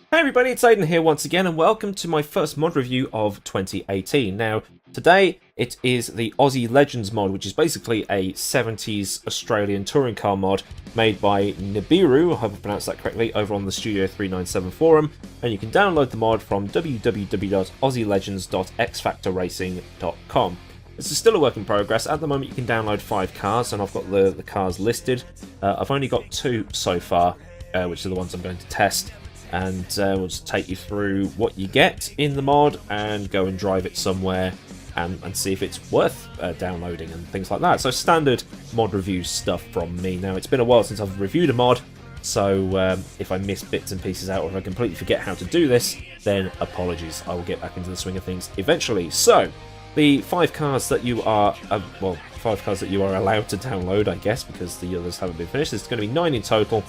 Hey everybody, it's Aidan here once again, and welcome to my first mod review of 2018. Now, today it is the Aussie Legends mod, which is basically a 70s Australian touring car mod made by Nibiru, I hope I pronounced that correctly, over on the Studio 397 forum, and you can download the mod from www.aussielegends.xfactorracing.com. This is still a work in progress. At the moment you can download 5 cars, and I've got the cars listed. I've only got 2 so far, which are the ones I'm going to test. And we'll just take you through what you get in the mod and go and drive it somewhere and see if it's worth downloading and things like that. So standard mod review stuff from me. Now, it's been a while since I've reviewed a mod, so if I miss bits and pieces out or if I completely forget how to do this, then apologies. I will get back into the swing of things eventually. So, the 5 cars that you are, 5 cars that you are allowed to download, I guess, because the others haven't been finished. There's going to be 9 in total.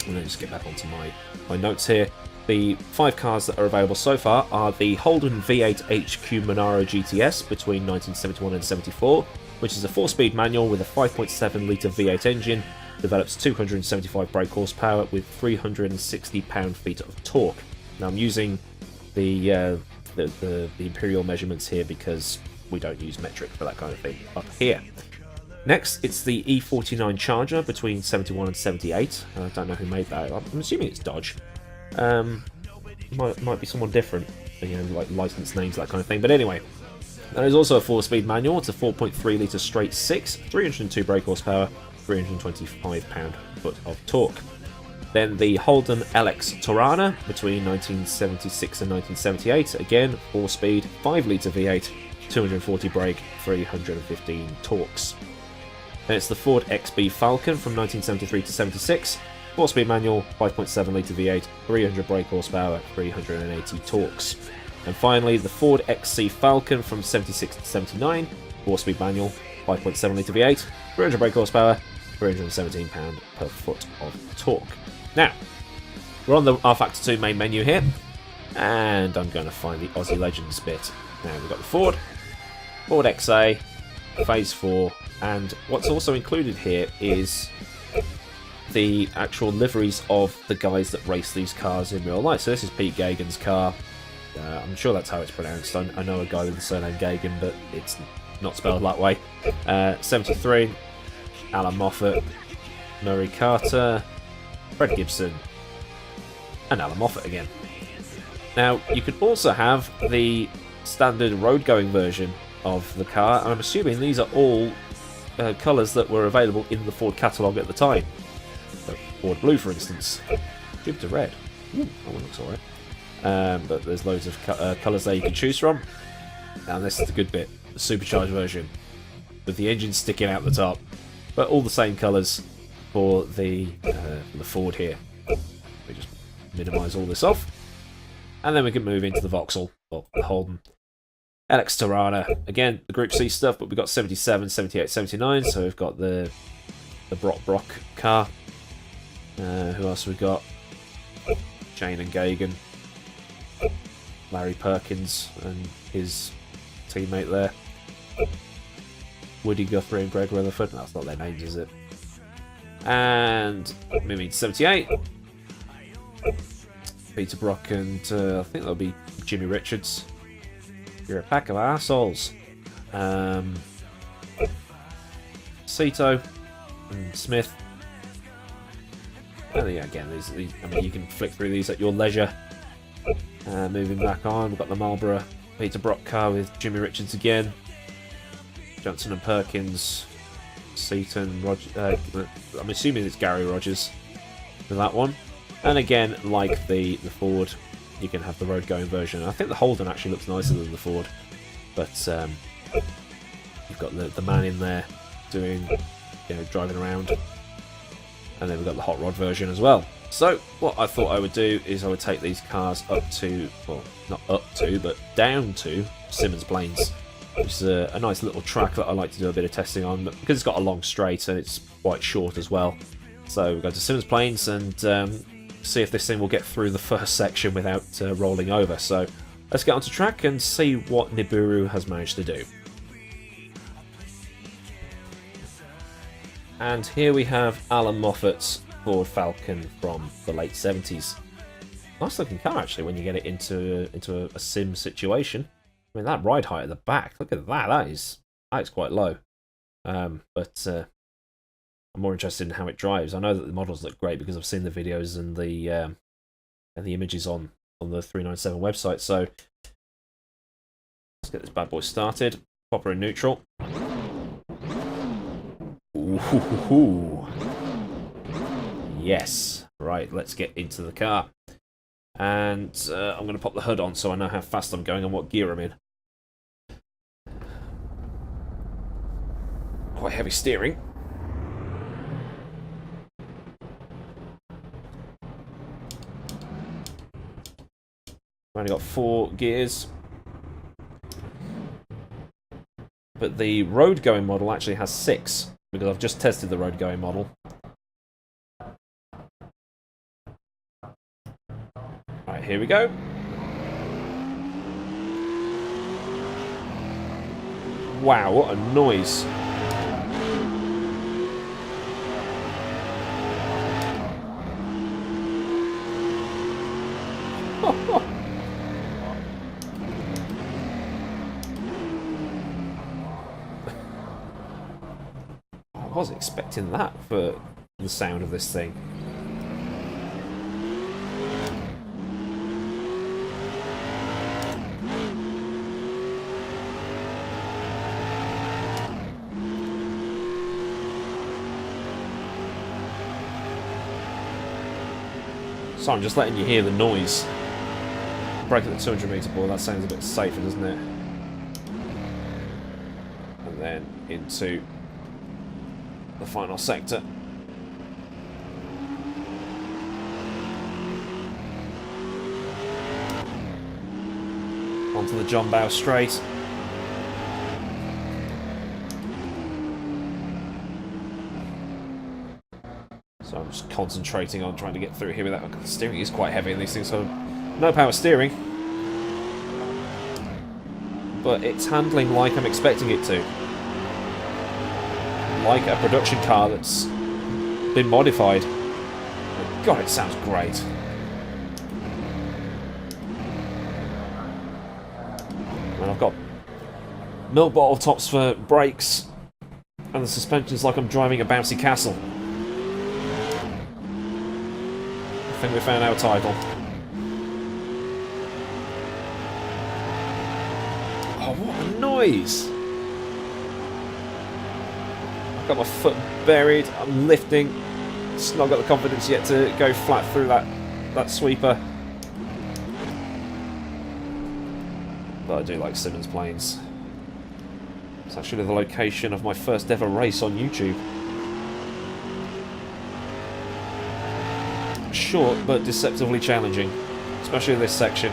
And then just get back onto my notes here. The 5 cars that are available so far are the Holden V8 HQ Monaro GTS between 1971 and 74, which is a 4-speed manual with a 5.7 litre V8 engine, develops 275 brake horsepower with 360 pound-feet of torque. Now I'm using the imperial measurements here because we don't use metric for that kind of thing up here. Next, it's the E49 Charger between 71 and 78. I don't know who made that. I'm assuming it's Dodge. Might be someone different, you know, like license names, that kind of thing. But anyway, that is also a 4-speed manual. It's a 4.3 litre straight 6, 302 brake horsepower, 325 pound-foot of torque. Then the Holden LX Torana between 1976 and 1978. Again, 4-speed, 5 litre V8, 240 brake, 315 torques. Then it's the Ford XB Falcon from 1973 to 76, 4-speed manual, 5.7 litre V8, 300 brake horsepower, 380 torques. And finally, the Ford XC Falcon from 76 to 79, 4-speed manual, 5.7 litre V8, 300 brake horsepower, 317 pound per foot of torque. Now, we're on the rFactor 2 main menu here, and I'm going to find the Aussie Legends bit. Now, we've got the Ford XA, Phase 4, and what's also included here is the actual liveries of the guys that race these cars in real life. So this is Pete Gagan's car. I'm sure that's how it's pronounced. I know a guy with the surname Gagan, but it's not spelled that way. 73, Alan Moffat, Murray Carter, Fred Gibson, and Alan Moffat again. Now, you could also have the standard road-going version of the car, and I'm assuming these are all colours that were available in the Ford catalogue at the time. So, Ford Blue, for instance. Jupiter Red. Ooh, that one looks alright. But there's loads of colours there you can choose from. And this is the good bit, the supercharged version, with the engine sticking out the top. But all the same colours for the Ford here. We just minimise all this off. And then we can move into the Vauxhall, or the Holden LX Torana. Again, the Group C stuff, but we've got 77, 78, 79, so we've got the Brock car. Who else have we got? Jane and Gagan. Larry Perkins and his teammate there. Woody Guthrie and Greg Rutherford. That's not their names, is it? And moving to 78. Peter Brock and I think that'll be Jimmy Richards. You're a pack of arseholes. Cito and Smith. And yeah, again, these, I mean, you can flick through these at your leisure. Moving back on, we've got the Marlborough Peter Brock car with Jimmy Richards again. Johnson and Perkins, Seaton, Roger. I'm assuming it's Gary Rogers for that one. And again, like the Ford, you can have the road-going version. I think the Holden actually looks nicer than the Ford, but you've got the man in there doing, driving around, and then we've got the hot rod version as well. So what I thought I would do is I would take these cars up to, well, not up to, but down to Symonds Plains, which is a nice little track that I like to do a bit of testing on, but because it's got a long straight and it's quite short as well. So we'll go to Symonds Plains and see if this thing will get through the first section without rolling over. So let's get onto track and see what Nibiru has managed to do. And here we have Alan Moffat's Ford Falcon from the late 70s. Nice looking car actually when you get it into a sim situation. I mean, that ride height at the back, look at that. That is quite low. But I'm more interested in how it drives. I know that the models look great because I've seen the videos and the images on the 397 website. So let's get this bad boy started. Pop her in neutral. Ooh. Yes. Right, let's get into the car. And I'm going to pop the hood on so I know how fast I'm going and what gear I'm in. Quite heavy steering. I've only got 4 gears. But the road-going model actually has 6, because I've just tested the road-going model. Right, here we go. Wow, what a noise. I wasn't expecting that for the sound of this thing. So I'm just letting you hear the noise. Brake at the 200 meter board, that sounds a bit safer, doesn't it? And then into the final sector. Onto the John Bow straight. So I'm just concentrating on trying to get through here without... The steering is quite heavy in these things, so no power steering. But it's handling like I'm expecting it to. Like a production car that's been modified. God, it sounds great. And I've got milk bottle tops for brakes, and the suspension's like I'm driving a bouncy castle. I think we found our title. Oh, what a noise! I've got my foot buried, I'm lifting. Just not got the confidence yet to go flat through that sweeper. But I do like Simmons planes. It's actually the location of my first ever race on YouTube. Short but deceptively challenging, especially this section.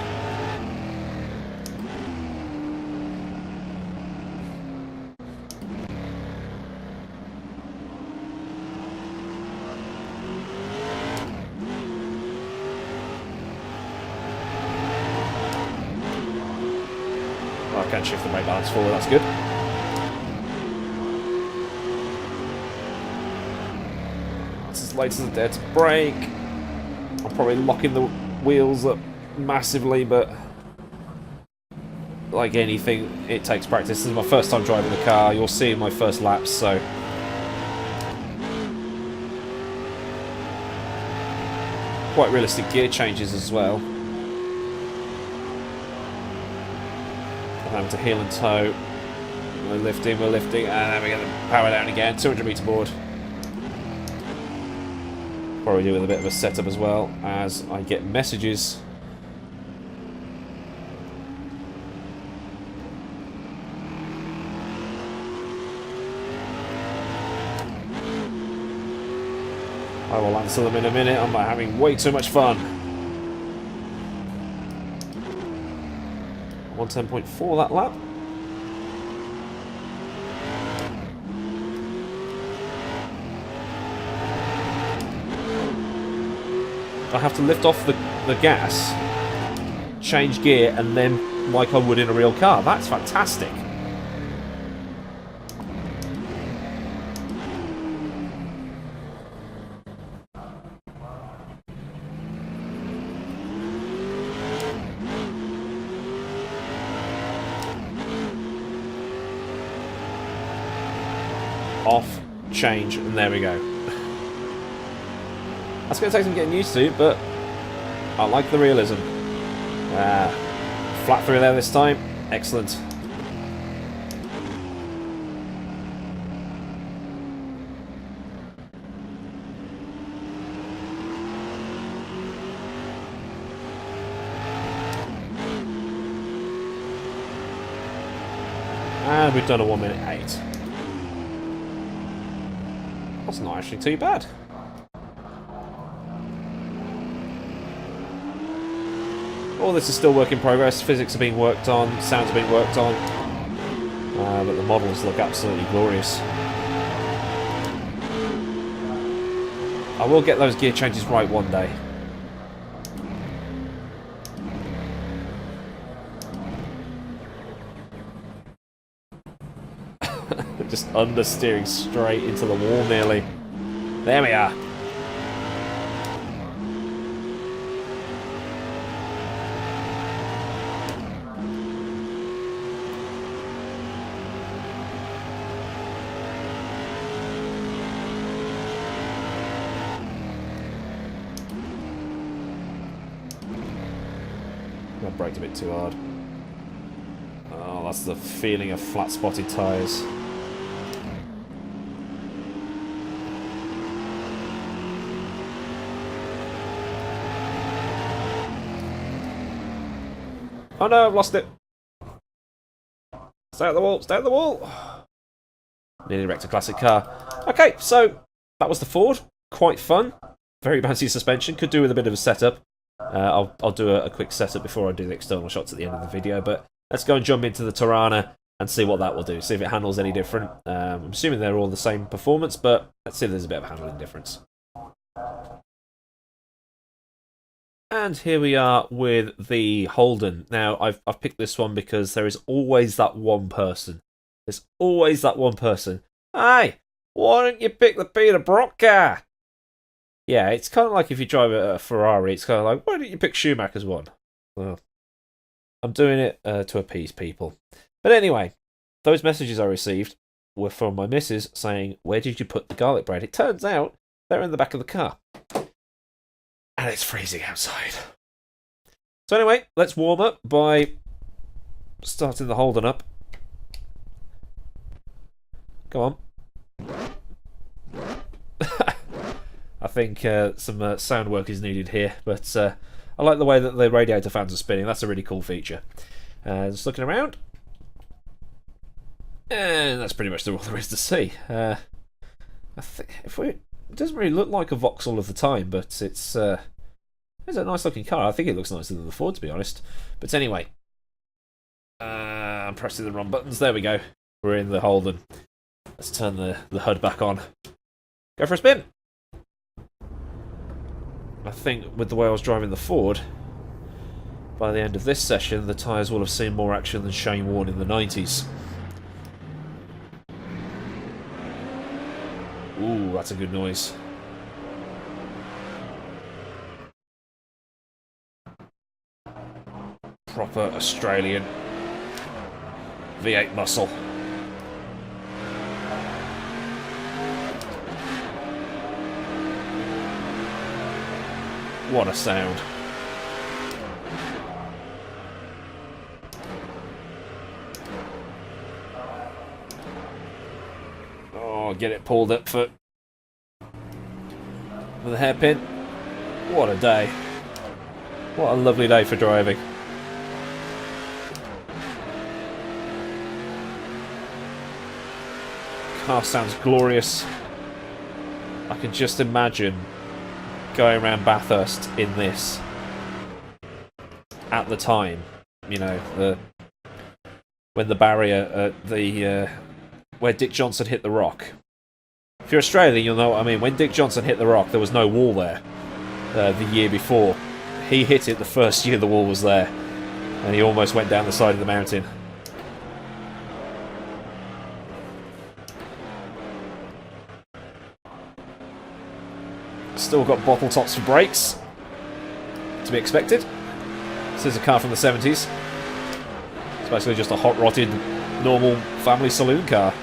I can shift the brake balance forward, that's good. It's as late as I dare to brake. I'm probably locking the wheels up massively, but like anything, it takes practice. This is my first time driving the car. You'll see in my first laps, so quite realistic gear changes as well. I'm having to heel and toe. We're lifting, and then we get the power down again. 200 meter board. Probably do with a bit of a setup as well as I get messages. I will answer them in a minute. I'm having way too much fun. 110.4 that lap. I have to lift off the gas, change gear, and then like I would in a real car. That's fantastic. off, change, and there we go. That's going to take some getting used to, but I like the realism. Flat through there this time. Excellent. And we've done a 1:08. That's not actually too bad. All this is still work in progress. Physics are being worked on, sounds are being worked on, but the models look absolutely glorious. I will get those gear changes right one day. Just understeering straight into the wall nearly. There we are. I braked a bit too hard. Oh, that's the feeling of flat spotted tyres. Oh no, I've lost it. Stay at the wall, stay at the wall. Nearly wrecked a classic car. Okay, so that was the Ford. Quite fun. Very bouncy suspension. Could do with a bit of a setup. I'll do a quick setup before I do the external shots at the end of the video. But let's go and jump into the Tirana and see what that will do. See if it handles any different. I'm assuming they're all the same performance, but let's see if there's a bit of a handling difference. And here we are with the Holden. Now, I've picked this one because there is always that one person. There's always that one person. Hey, why don't you pick the Peter Brock car? Yeah, it's kind of like if you drive a Ferrari, it's kind of like, why don't you pick Schumacher's one? Well, I'm doing it to appease people. But anyway, those messages I received were from my missus saying, where did you put the garlic bread? It turns out they're in the back of the car. And it's freezing outside. So anyway, let's warm up by starting the Holden up. Go on. I think some sound work is needed here, but I like the way that the radiator fans are spinning. That's a really cool feature. Just looking around. And that's pretty much all there is to see. I think it doesn't really look like a Vauxhall of the time, but it's a nice looking car. I think it looks nicer than the Ford, to be honest. But anyway, I'm pressing the wrong buttons. There we go. We're in the Holden. Let's turn the HUD back on. Go for a spin. I think with the way I was driving the Ford, by the end of this session, the tyres will have seen more action than Shane Warne in the 90s. Ooh, that's a good noise. Proper Australian V8 muscle. What a sound. Oh, get it pulled up for with a hairpin. What a day. What a lovely day for driving. Car sounds glorious. I can just imagine going around Bathurst in this at the time, you know, when the barrier, where Dick Johnson hit the rock. If you're Australian, you'll know what I mean. When Dick Johnson hit the rock, there was no wall there. The year before, he hit it the first year the wall was there, and he almost went down the side of the mountain. Still got bottle tops for brakes. To be expected. This is a car from the 70s. It's basically just a hot-rodded, normal family saloon car.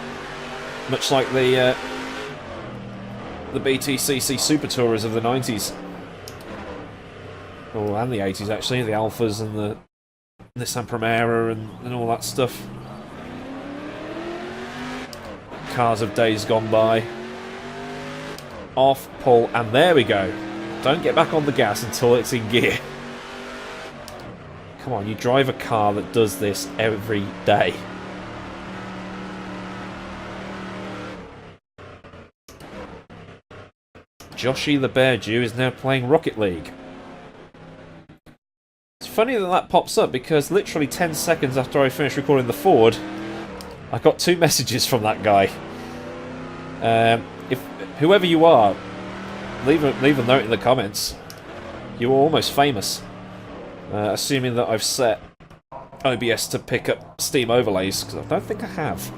much like the BTCC Supertourers of the 90s. Oh, and the 80s actually, the Alphas and the Nissan Primera and all that stuff. Cars of days gone by. Off, pull, and there we go. Don't get back on the gas until it's in gear. Come on, you drive a car that does this every day. Joshy the Bear Jew is now playing Rocket League. It's funny that that pops up because literally 10 seconds after I finished recording the Ford, I got 2 messages from that guy. If whoever you are, leave a note in the comments. You are almost famous. Assuming that I've set OBS to pick up Steam overlays, because I don't think I have.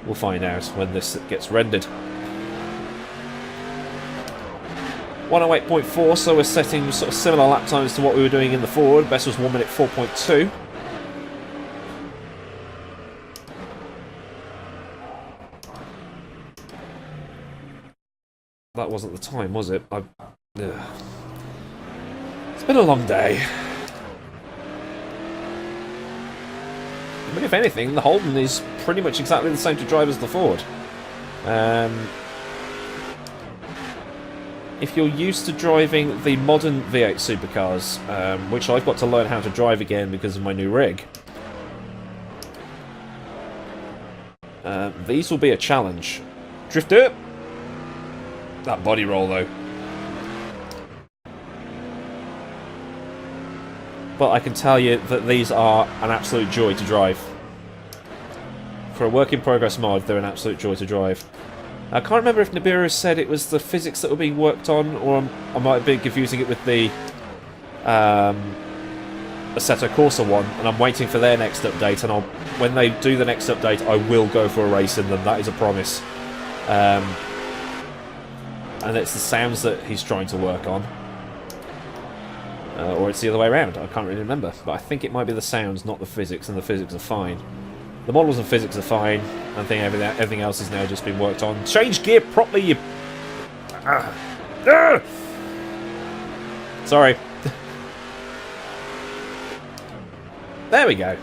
We'll find out when this gets rendered. 108.4, so we're setting sort of similar lap times to what we were doing in the Ford. Best was 1 minute 4.2. That wasn't the time, was it? It's been a long day. But if anything, the Holden is pretty much exactly the same to drive as the Ford. If you're used to driving the modern V8 Supercars, which I've got to learn how to drive again because of my new rig, these will be a challenge. Drifter! That body roll, though. But I can tell you that these are an absolute joy to drive. For a work-in-progress mod, they're an absolute joy to drive. I can't remember if Nibiru said it was the physics that were being worked on, or I might be confusing it with the Assetto Corsa one, and I'm waiting for their next update, and when they do the next update, I will go for a race in them, that is a promise. And it's the sounds that he's trying to work on. Or it's the other way around, I can't really remember. But I think it might be the sounds, not the physics, and the physics are fine. The models and physics are fine. I think everything else has now just been worked on. Change gear properly, you... Sorry. There we go.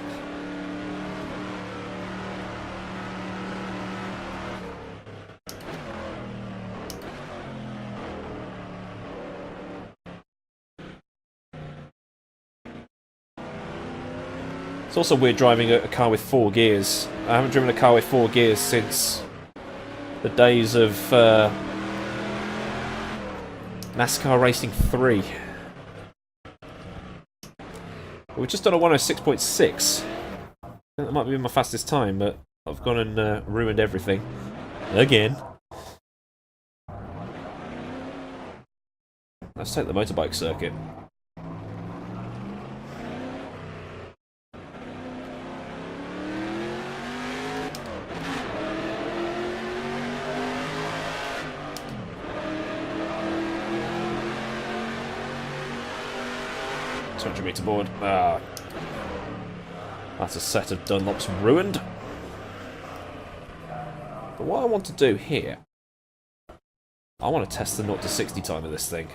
It's also weird driving a car with 4 gears. I haven't driven a car with 4 gears since the days of NASCAR Racing 3. We've just done a 106.6. I think that might be my fastest time, but I've gone and ruined everything. Again. Let's take the motorbike circuit. Meter board. That's a set of Dunlops ruined. But what I want to do here, I want to test the 0 to 60 time of this thing.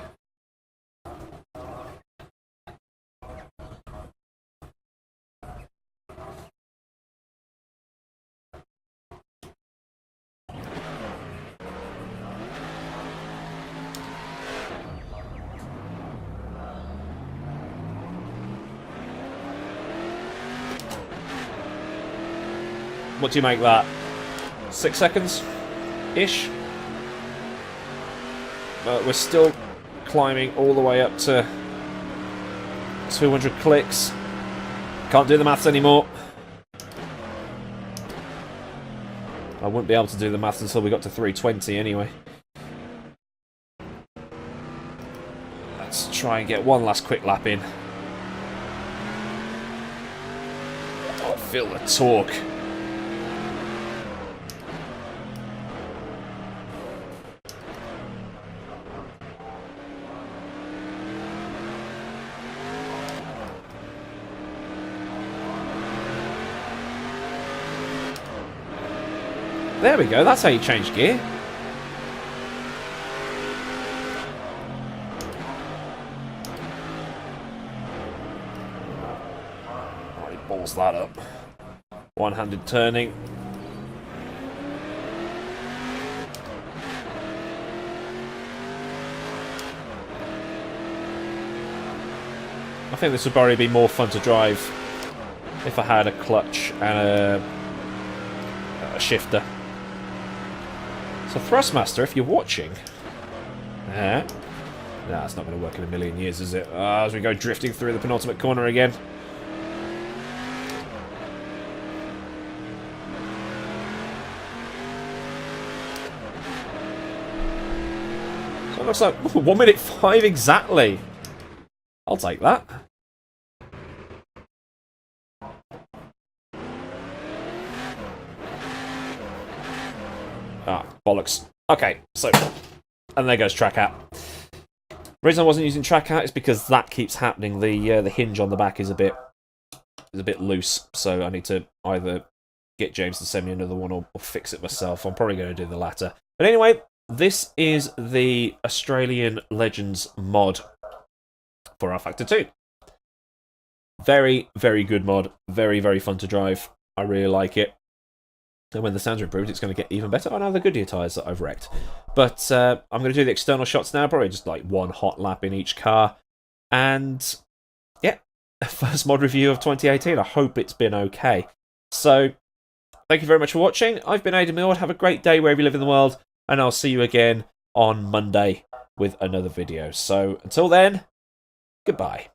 What do you make that? 6 seconds-ish? But we're still climbing all the way up to 200 clicks. Can't do the maths anymore. I wouldn't be able to do the maths until we got to 320 anyway. Let's try and get one last quick lap in. Oh, feel the torque. there we go. That's how you change gear. Oh, he balls that up. One-handed turning. I think this would probably be more fun to drive if I had a clutch and a shifter. So Thrustmaster, if you're watching... Nah, it's not going to work in a million years, is it? As we go drifting through the penultimate corner again. So it looks like 1 minute 5 exactly. I'll take that. Ah, bollocks. Okay, so... And there goes track out. The reason I wasn't using track out is because that keeps happening. The hinge on the back is a bit loose, so I need to either get James to send me another one or fix it myself. I'm probably going to do the latter. But anyway, this is the Australian Legends mod for rFactor 2. Very, very good mod. Very, very fun to drive. I really like it. And when the sounds are improved, it's going to get even better. I know the Goodyear tyres that I've wrecked. But I'm going to do the external shots now. Probably just like one hot lap in each car. And yeah, first mod review of 2018. I hope it's been okay. So thank you very much for watching. I've been Aidan Millward. Have a great day wherever you live in the world. And I'll see you again on Monday with another video. So until then, goodbye.